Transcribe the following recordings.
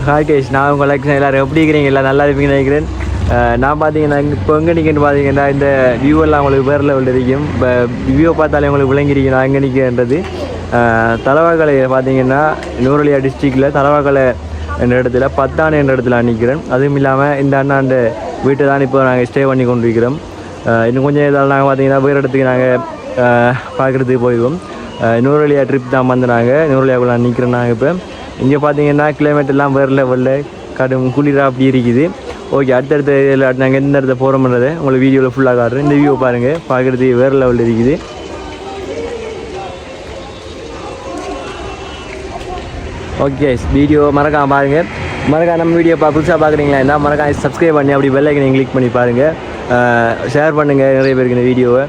Hi cash, நான் உங்கள் லக்ஷன். எல்லோரும் எப்படி இருக்கிறீங்க? எல்லாம் நல்லா இருப்பீங்கன்னு நினைக்கிறேன். நான் பார்த்தீங்கன்னா இப்போ எங்கே நிற்கன்னு பார்த்தீங்கன்னா இந்த வியூ எல்லாம் உங்களுக்கு வேறு லெவலில் இருக்கும். இப்போ வியூவை பார்த்தாலே உங்களுக்கு விளங்கிருக்கணும் நான் எங்கே நிற்கிறன்றது. தலவாக்கலை பார்த்தீங்கன்னா நூறுலியா டிஸ்ட்ரிக்டில் தலவாக்கலை என்ற இடத்துல 10 என்ற இடத்துல நிற்கிறேன். அதுவும் இல்லாமல் இந்த அண்ணாண்ட வீட்டை தான் இப்போ நாங்கள் ஸ்டே பண்ணி கொண்டு இருக்கிறோம். இன்னும் கொஞ்சம் இதால் நாங்கள் பார்த்தீங்கன்னா வேறு இடத்துக்கு நாங்கள் பார்க்குறதுக்கு போயிடுவோம். நூறுலியா ட்ரிப் தான் வந்து நாங்கள் நூறுலியாவுக்குள்ள நிற்கிறோம். நாங்கள் இப்போ இங்கே பார்த்தீங்கன்னா கிளைமேட்டெல்லாம் வேறு லெவலில் கடும் குளிராக அப்படி இருக்குது. ஓகே, அடுத்தடுத்த இதில் நாங்கள் எந்த இடத்துல போகிறோம்ன்றதை உங்களுக்கு வீடியோவில் ஃபுல்லாக காட்டுறேன். இந்த வியூவை பாருங்கள், பார்க்குறதுக்கு வேறு லெவலில் இருக்குது. ஓகே, வீடியோ மறக்காம பாருங்கள். மறக்காம நம்ம வீடியோ புதுசாக பார்க்குறீங்களா என்ன மறக்காம சப்ஸ்கிரைப் பண்ணி அப்படி பெல் ஐக்கனை கிளிக் பண்ணி பாருங்கள். ஷேர் பண்ணுங்கள் நிறைய பேருக்கு இந்த வீடியோவை.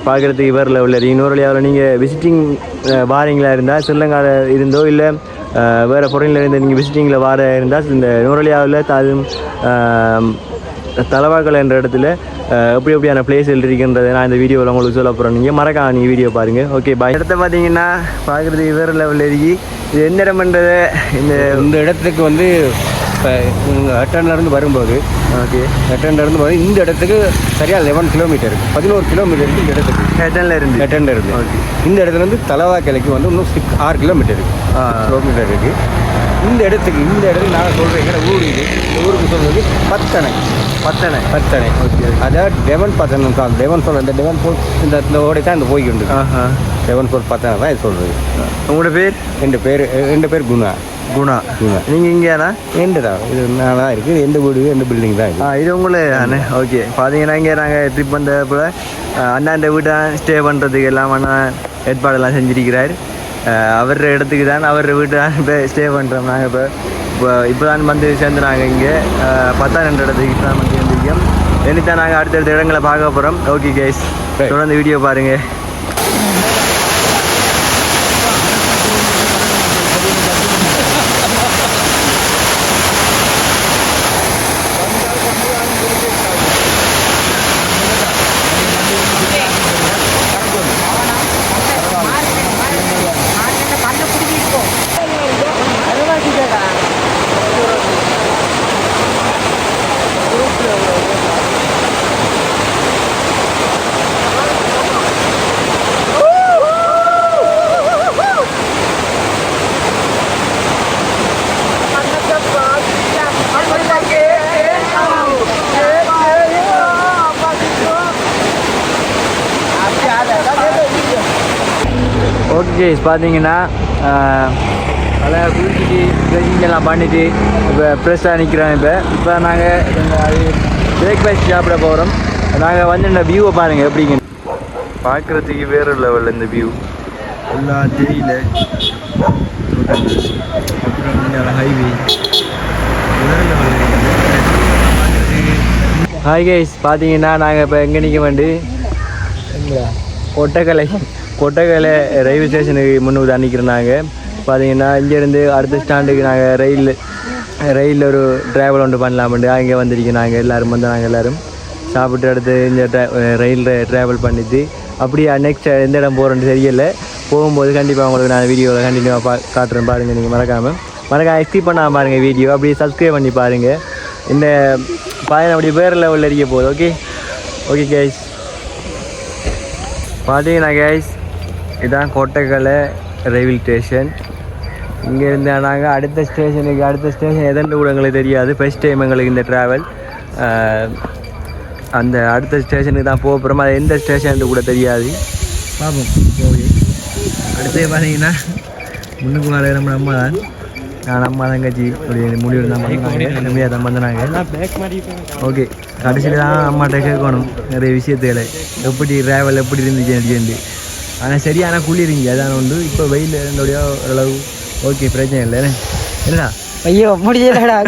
பார்க்குறதுக்கு வேறு லெவலில் இருக்குது. நூறுலியாவில் நீங்கள் விசிட்டிங் வாரீங்களா இருந்தால் ஸ்ரீலங்காவில் இருந்தோ இல்லை வேறு ஃபாரினில் இருந்து நீங்கள் விசிட்டிங்கில் வார இருந்தால் இந்த நூறுலியாவில் தலவாக்கலை என்ற இடத்துல எப்படி எப்படியான பிளேஸ்கள் இருக்குன்றதை நான் இந்த வீடியோவில் உங்களுக்கு சொல்ல போகிறேன். நீங்கள் மறக்காம நீங்கள் வீடியோ பாருங்கள். Okay bye. இடத்த பார்த்தீங்கன்னா பார்க்குறதுக்கு வேறு லெவலில் இருக்குது. இது எந்த இடம்ன்றதை இந்த இடத்துக்கு வந்து இப்போ ஹட்டன்லேருந்து வரும்போது ஹட்டன்லேருந்து வரும் இந்த இடத்துக்கு சரியாக 11 கிலோமீட்டர் இருக்குது. 11 கிலோமீட்டர் இருக்குது இந்த இடத்துக்கு ஹட்டன்லேருந்து ஓகே. இந்த இடத்துலேருந்து தலவாக்கலைக்கு வந்து இன்னும் 6 கிலோமீட்டர் கிலோமீட்டர் இருக்குது. இந்த இடத்துக்கு நான் சொல்கிறேன் எங்கட ஊர் இது. இந்த ஊருக்கு சொல்கிறது பத்தனை ஓகே. அதாவது டெவன் தான் டெவன் சொல்கிற இந்த டெவன் போல் இந்த ஓடை தான் இந்த போய்க்கு உண்டு. டெவன் போல் பத்தனை தான் இது சொல்கிறது. உங்களோட பேர்? என் பேர் குணா. நீங்கள் இங்கேண்ணா? எண்டு தான் இது நான் தான் இருக்குது. எந்த வீடு எந்த பில்டிங் தான் இது. இது உங்களே தானே? ஓகே. பார்த்தீங்கன்னா இங்கே நாங்கள் ட்ரிப் வந்தப்போ அண்ணாண்ட வீட்டை ஸ்டே பண்ணுறதுக்கு எல்லாம் அண்ணா ஏற்பாடெல்லாம் செஞ்சுருக்கிறார். அவர் இடத்துக்கு தான் அவர் வீட்டை தான் இப்போ ஸ்டே பண்ணுறோம். நாங்கள் இப்போ தான் வந்து சேர்ந்துறாங்க இங்கே 10 இடத்துக்கு தான் வந்து சேர்ந்துருக்கோம். என்னத்தான் நாங்கள் அடுத்தடுத்த இடங்களை பார்க்க போகிறோம். ஓகே கேஸ், தொடர்ந்து வீடியோ பாருங்கள். ஓகே, பார்த்தீங்கன்னா நல்லா குளிச்சுட்டு ட்ரெஸ்ஸிங்கெல்லாம் பண்ணிவிட்டு இப்போ ஃப்ரெஷ்ஷாக நிற்கிறோம். இப்போ நாங்கள் பிரேக்ஃபாஸ்ட் சாப்பிட போகிறோம். நாங்கள் வந்து இந்த வியூவை பாருங்கள் எப்படிங்க. பார்க்குறதுக்கு வேறு லெவலில் இந்த வியூ எல்லாம் தெரியல. அப்புறம் ஹைவே வேறு லெவலில். ஹாய் கைஸ், பார்த்தீங்கன்னா நாங்கள் இப்போ எங்கே நிற்க வேண்டி கொட்டக்கலை ரயில்வே ஸ்டேஷனுக்கு முன்னுக்கு தான் நிற்கிறோம். நாங்கள் பார்த்தீங்கன்னா இங்கேருந்து அடுத்த ஸ்டாண்டுக்கு நாங்கள் ரயிலில் ஒரு ட்ராவல் ஒன்று பண்ணலாம்ட்டு அங்கே வந்திருக்கோம். நாங்கள் எல்லோரும் வந்து நாங்கள் எல்லோரும் சாப்பிட்டு அடுத்து இந்த ரயிலில் ட்ராவல் பண்ணிட்டு அப்படியே நெக்ஸ்ட் எந்த இடம் போகிறோன்னு தெரியலை. போகும்போது கண்டிப்பாக உங்களுக்கு நான் வீடியோவில் கண்டினியூவாக காட்டுறேன். பாருங்கள், நீங்கள் மறக்காமல் ஸ்கிப் பண்ணாமல் பாருங்கள் வீடியோ. அப்படியே சப்ஸ்கிரைப் பண்ணி பாருங்கள். இந்த பயணம் அப்படி வேறு லெவலில் இருக்க போகுது. ஓகே கைஸ், பார்த்தீங்கன்னா கைஸ் இதுதான் கொட்டக்கலை ரயில்வே ஸ்டேஷன். இங்கேருந்து நாங்கள் அடுத்த ஸ்டேஷன் எதென்று கூட எங்களுக்கு தெரியாது. ஃபஸ்ட் டைம் எங்களுக்கு இந்த ட்ராவல். அந்த அடுத்த ஸ்டேஷனுக்கு தான் போகிறோம். அது எந்த ஸ்டேஷன் கூட தெரியாது. பார்ப்போம். ஓகே, அடுத்து பார்த்தீங்கன்னா முன்னுக்கு வர நம்ம தான் அம்மா தங்கச்சி அப்படி முடிவு தான் பண்ணாங்க. தான் வந்தாங்க. ஓகே, கடைசியில் தான் அம்மாட்ட கேட்கணும் நிறைய விஷயத்துல எப்படி ட்ராவல் எப்படி இருந்துச்சு. ஆனால் சரியான குளிருங்க அதான் உண்டு. இப்போ வெயில் என்னுடைய ஓரளவு ஓகே, பிரச்சனை இல்லை. என்னடா ஐயோ முடியலடா.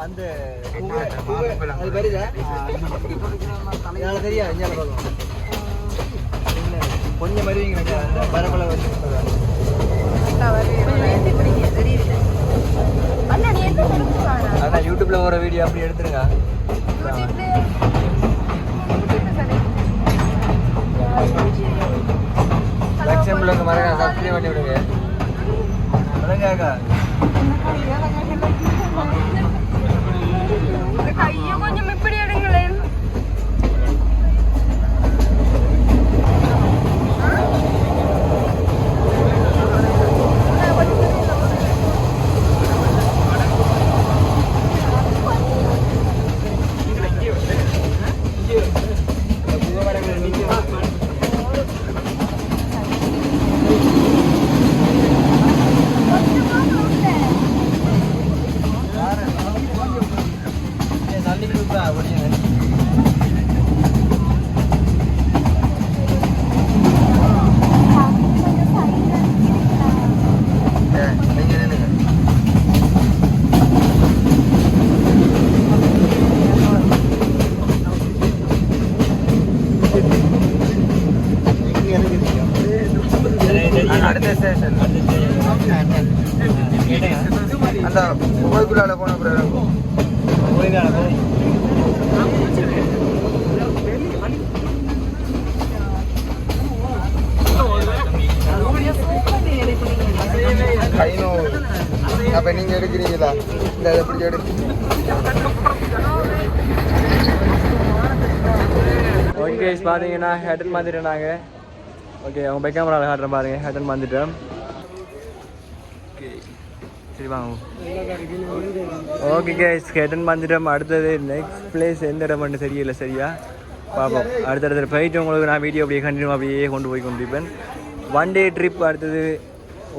அந்த அது வருதா தெரியாது கொஞ்சம் வருவீங்க அந்த பரப்பளை வச்சு அதான் யூடியூப்ல ஒரு வீடியோ அப்படி எடுத்துருங்க லட்சம்பளுக்கு மறக்க சப்ஸ்கிரைப் பண்ணி விடுங்க விளங்காக்கா ஐயோ கொஞ்சம் இப்படி எடுங்களேன் அடுத்த ஸ்டேஷன் அந்த கோயிலுக்குள்ளால போன பிறகு அப்ப நீங்க எடுக்கிறீங்களா இந்த எப்படி எடுத்து ஓகே பாத்தீங்கன்னா ஹெட்டன் மாத்திட்டாங்க ஓகே அவங்க பை கேமராவில் காட்டுறேன் பாருங்க ஹெட்டன் வந்துட்டேன் சரி வாங்க ஓகே கேஸ் ஹெட்டன் வந்துட்டோம் அடுத்தது நெக்ஸ்ட் பிளேஸ் எந்த இடம்னு தெரியல சரியா பார்ப்போம் அடுத்தடுத்த போயிட்டு உங்களுக்கு நான் வீடியோ அப்படியே கண்டினியூ அப்படியே கொண்டு போய் கொண்டிருப்பேன் 1 டே ட்ரிப் அடுத்தது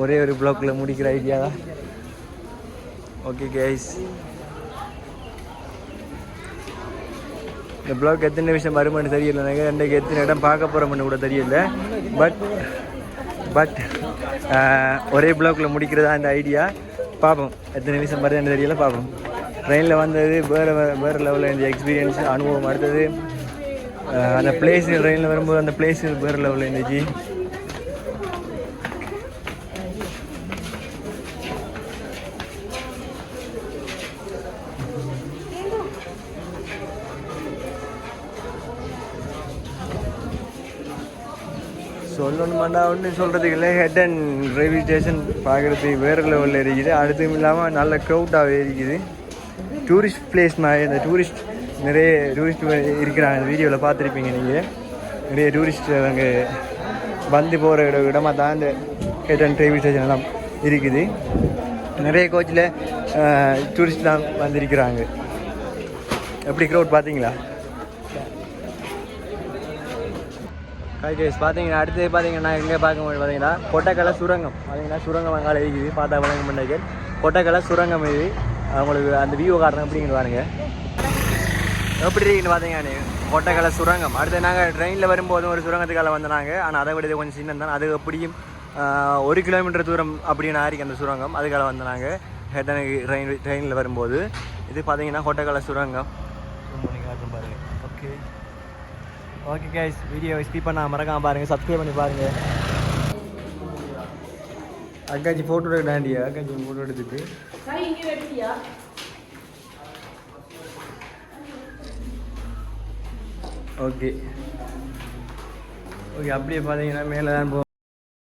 ஒரே ஒரு ப்ளாக்கில் முடிக்கிற ஐடியா தான் ஓகே கேஸ் இந்த ப்ளாக் எத்தனை நிமிஷம் வருமானு தெரியல எனக்கு ரெண்டுக்கு எத்தனை இடம் பார்க்க போகிறோம்னு கூட தெரியல பட் ஒரே ப்ளாக்கில் முடிக்கிறதா இந்த ஐடியா பார்ப்போம் எத்தனை நிமிஷம் வருதுன்னு தெரியல பார்ப்போம் ட்ரெயினில் வந்தது வேறு லெவலில் இந்த எக்ஸ்பீரியன்ஸ் அனுபவம் அடுத்தது அந்த பிளேஸு ட்ரெயினில் வரும்போது அந்த பிளேஸு வேறு லெவலில் இருந்துச்சு சொல்லணுமாண்டா ஒன்று சொல்கிறதுக்கு இல்லை ஹெட்டன் ரயில்வே ஸ்டேஷன் பார்க்குறதுக்கு வேறு லெவலில் இருக்குது அடுத்தும் இல்லாமல் நல்ல க்ரௌடாகவே இருக்குது டூரிஸ்ட் பிளேஸ் மாதிரி இந்த டூரிஸ்ட் நிறைய டூரிஸ்ட் இருக்கிறாங்க இந்த வீடியோவில் பார்த்துருப்பீங்க நீங்கள் நிறைய டூரிஸ்ட் அங்கே வந்து போகிற இடமா தான் இந்த ஹெட்டன் ரயில்வே ஸ்டேஷன் எல்லாம் இருக்குது நிறைய கோச்சில் டூரிஸ்ட்லாம் வந்திருக்கிறாங்க எப்படி க்ரௌட் பார்த்தீங்களா கைஸ் பார்த்தீங்கன்னா அடுத்து பார்த்தீங்கன்னா எங்கே பார்க்கும்போது பார்த்தீங்கன்னா கொட்டக்கலை சுரங்கம் பார்த்தீங்கன்னா சுரங்கம் அங்கால இருக்குது பார்த்தா வழங்க பண்ணாங்க கொட்டக்கலை சுரங்கம் இது அவங்களுக்கு அந்த வியூ காரணம் எப்படிங்கிட்டு பாருங்க எப்படி இருக்குன்னு பார்த்தீங்கன்னா கொட்டக்கலை சுரங்கம் அடுத்து நாங்கள் ட்ரெயினில் வரும்போது ஒரு சுரங்கத்துக்கால வந்தாங்க ஆனால் அதை விட இது கொஞ்சம் சின்னம் தான் அது எப்படியும் 1 கிலோமீட்டர் தூரம் அப்படின்னு ஆயிருக்கு அந்த சுரங்கம் அதுக்கால வந்தாங்க ஹெட்டனுக்கு ட்ரெயினில் வரும்போது இது பார்த்தீங்கன்னா கொட்டக்கலை சுரங்கம் காட்டுறோம் பாருங்க okay okay guys video skip பண்ண மறக்காம பாருங்கள் சப்ஸ்கிரைப் பண்ணி பாருங்கள் அக்காச்சி ஃபோட்டோ எடுக்காண்டியா அக்காச்சி ஃபோட்டோ எடுத்துட்டு ஓகே ஓகே அப்படியே பார்த்தீங்கன்னா மேலே தான்